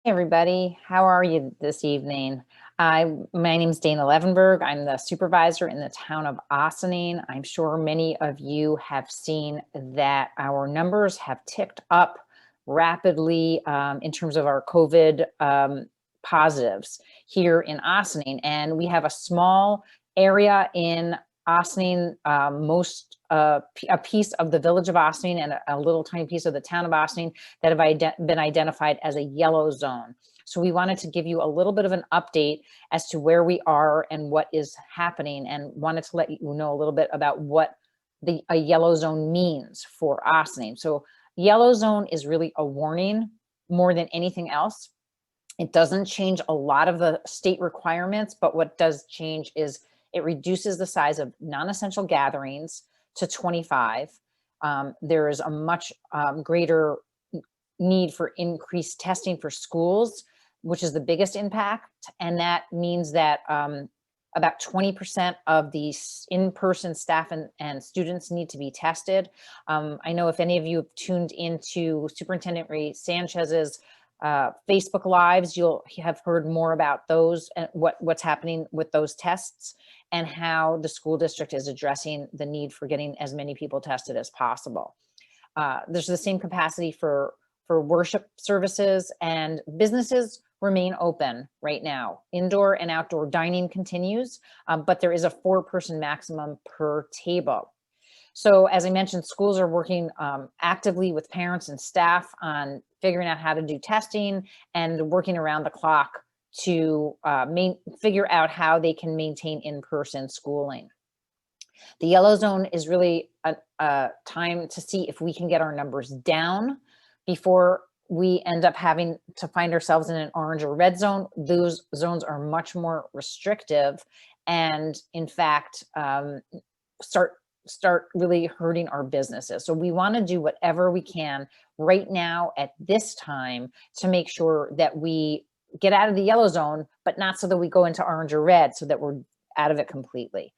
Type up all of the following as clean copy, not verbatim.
Hey everybody, how are you this evening? My name is Dana Levenberg. I'm the supervisor in the town of Ossining. I'm sure many of you have seen that our numbers have ticked up rapidly in terms of our COVID positives here in Ossining. And we have a small area in Ossining, a piece of the village of Ossining and a little tiny piece of the town of Ossining that have been identified as a yellow zone. So we wanted to give you a little bit of an update as to where we are and what is happening, and wanted to let you know a little bit about what a yellow zone means for Ossining. So yellow zone is really a warning more than anything else. It doesn't change a lot of the state requirements, but what does change is it reduces the size of non-essential gatherings to 25. There is a much greater need for increased testing for schools, which is the biggest impact. And that means that about 20% of the in-person staff and students need to be tested. I know if any of you have tuned into Superintendent Ray Sanchez's Facebook Lives, you'll have heard more about those and what's happening with those tests and how the school district is addressing the need for getting as many people tested as possible. There's the same capacity for worship services, and businesses remain open right now. Indoor and outdoor dining continues, but there is a 4-person maximum per table. So as I mentioned, schools are working actively with parents and staff on figuring out how to do testing and working around the clock to figure out how they can maintain in-person schooling. The yellow zone is really a time to see if we can get our numbers down before we end up having to find ourselves in an orange or red zone. Those zones are much more restrictive and in fact start really hurting our businesses. So we want to do whatever we can right now at this time to make sure that we get out of the yellow zone, but not so that we go into orange or red, so that we're out of it completely.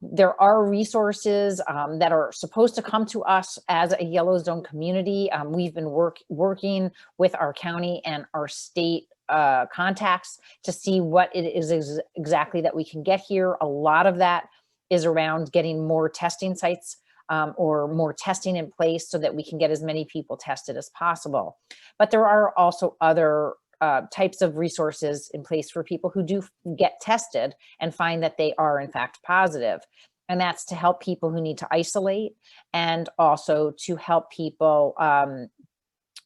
There are resources that are supposed to come to us as a yellow zone community. We've been working with our county and our state contacts to see what it is exactly that we can get here. A lot of that is around getting more testing sites or more testing in place so that we can get as many people tested as possible. But there are also other types of resources in place for people who do get tested and find that they are in fact positive. And that's to help people who need to isolate, and also to help people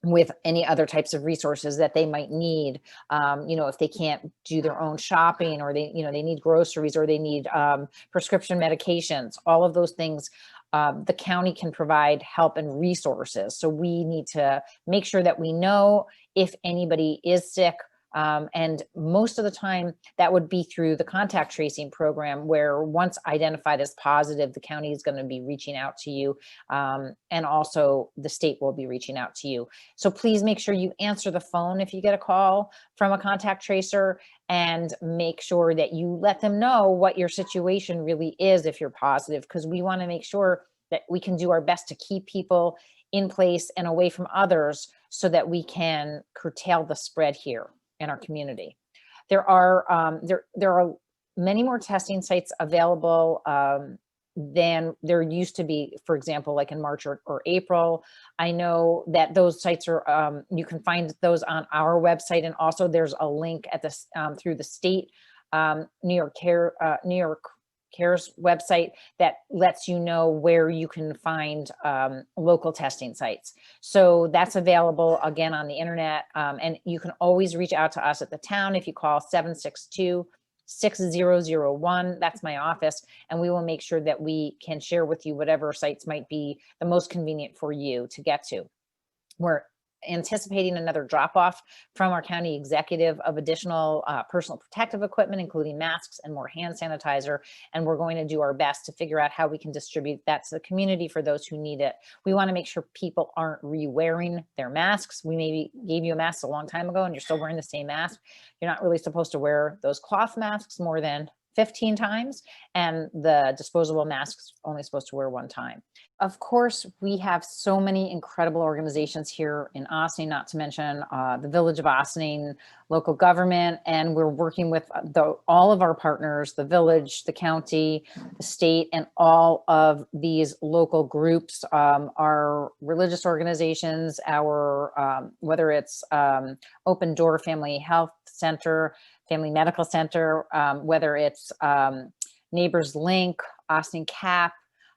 with any other types of resources that they might need. If they can't do their own shopping, or they need groceries, or they need prescription medications, all of those things, the county can provide help and resources. So we need to make sure that we know if anybody is sick. And most of the time that would be through the contact tracing program, where once identified as positive, the county is going to be reaching out to you, and also the state will be reaching out to you. So please make sure you answer the phone if you get a call from a contact tracer, and make sure that you let them know what your situation really is if you're positive, because we want to make sure that we can do our best to keep people in place and away from others so that we can curtail the spread here in our community. There are many more testing sites available than there used to be, for example, like in March or April. I know that those sites are, you can find those on our website, and also there's a link at this through the state New York Cares website that lets you know where you can find local testing sites. So that's available again on the internet. And you can always reach out to us at the town if you call 762-6001. That's my office. And we will make sure that we can share with you whatever sites might be the most convenient for you to get to. We're anticipating another drop off from our county executive of additional personal protective equipment, including masks and more hand sanitizer. And we're going to do our best to figure out how we can distribute that to the community for those who need it. We want to make sure people aren't re-wearing their masks. We maybe gave you a mask a long time ago and you're still wearing the same mask. You're not really supposed to wear those cloth masks more than 15 times, and the disposable masks only supposed to wear one time. Of course, we have so many incredible organizations here in Ossining, not to mention the Village of Ossining, local government, and we're working with all of our partners, the village, the county, the state, and all of these local groups, our religious organizations, our whether it's Open Door Family Health Center, Family Medical Center, whether it's Neighbors Link, Ossining CAP,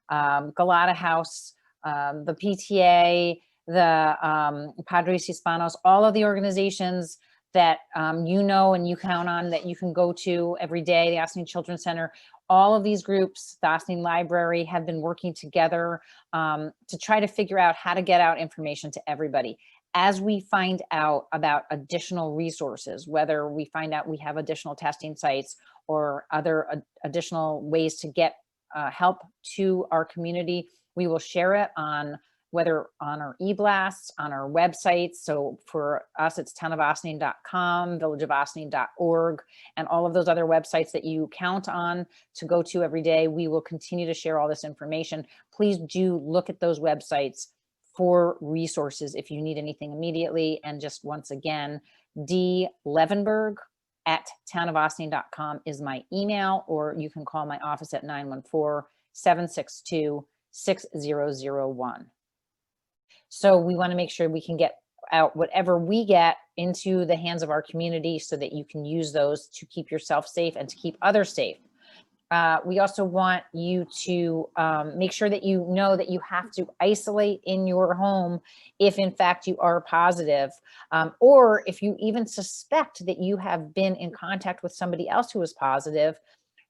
Galata House, the PTA, the Padres Hispanos, all of the organizations that you know and you count on that you can go to every day, the Ossining Children's Center, all of these groups, the Ossining Library, have been working together to try to figure out how to get out information to everybody. As we find out about additional resources, whether we find out we have additional testing sites or other additional ways to get help to our community, we will share it on whether on our e-blasts, on our websites. So for us, it's townofossining.com, villageofossining.org, and all of those other websites that you count on to go to every day. We will continue to share all this information. Please do look at those websites for resources if you need anything immediately. And just once again, D. Levenberg at townofossining.com is my email, or you can call my office at 914-762-6001. So we want to make sure we can get out whatever we get into the hands of our community so that you can use those to keep yourself safe and to keep others safe. We also want you to make sure that you know that you have to isolate in your home if in fact you are positive, or if you even suspect that you have been in contact with somebody else who is positive.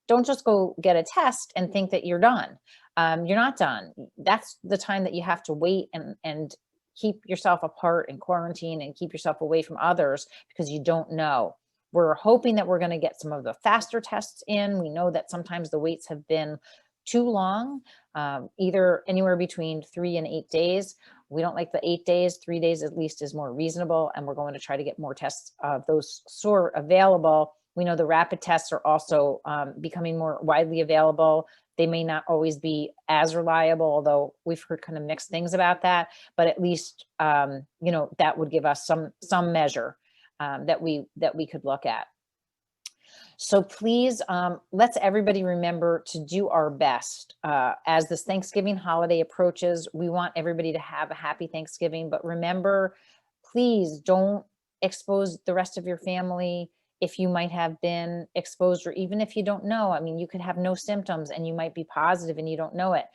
Don't just go get a test and think that you're done. You're not done. That's the time that you have to wait and keep yourself apart and quarantine and keep yourself away from others, because you don't know. We're hoping that we're going to get some of the faster tests in. We know that sometimes the waits have been too long, either anywhere between 3 and 8 days. We don't like the 8 days. 3 days at least is more reasonable, and we're going to try to get more tests of those sort available. We know the rapid tests are also becoming more widely available. They may not always be as reliable, although we've heard kind of mixed things about that, but at least, you know, that would give us some measure that we could look at. So please, let's everybody remember to do our best. As this Thanksgiving holiday approaches, we want everybody to have a happy Thanksgiving, but remember, please don't expose the rest of your family if you might have been exposed, or even if you don't know. I mean, you could have no symptoms and you might be positive and you don't know it.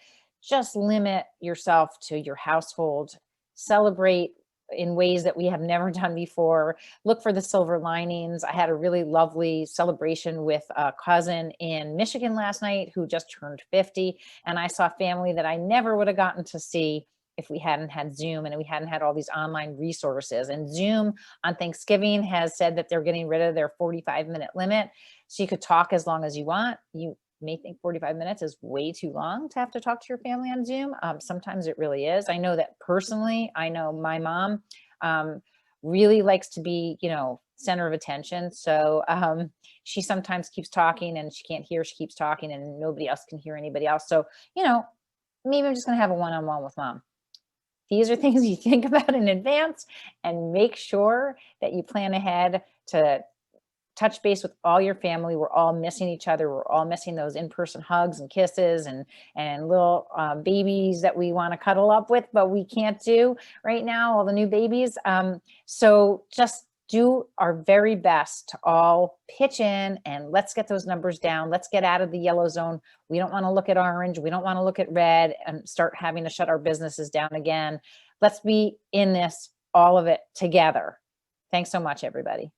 Just limit yourself to your household. Celebrate in ways that we have never done before. Look for the silver linings. I had a really lovely celebration with a cousin in Michigan last night who just turned 50. And I saw family that I never would have gotten to see if we hadn't had Zoom and we hadn't had all these online resources. And Zoom on Thanksgiving has said that they're getting rid of their 45-minute limit. So you could talk as long as you want. You may think 45 minutes is way too long to have to talk to your family on Zoom. Sometimes it really is. I know that personally. I know my mom really likes to be, you know, center of attention. So she sometimes keeps talking and she can't hear, she keeps talking and nobody else can hear anybody else. So, you know, maybe I'm just gonna have a one-on-one with mom. These are things you think about in advance, and make sure that you plan ahead to touch base with all your family. We're all missing each other. We're all missing those in-person hugs and kisses and little babies that we want to cuddle up with, but we can't do right now, all the new babies. So just do our very best to all pitch in and let's get those numbers down. Let's get out of the yellow zone. We don't want to look at orange. We don't want to look at red and start having to shut our businesses down again. Let's be in this, all of it together. Thanks so much, everybody.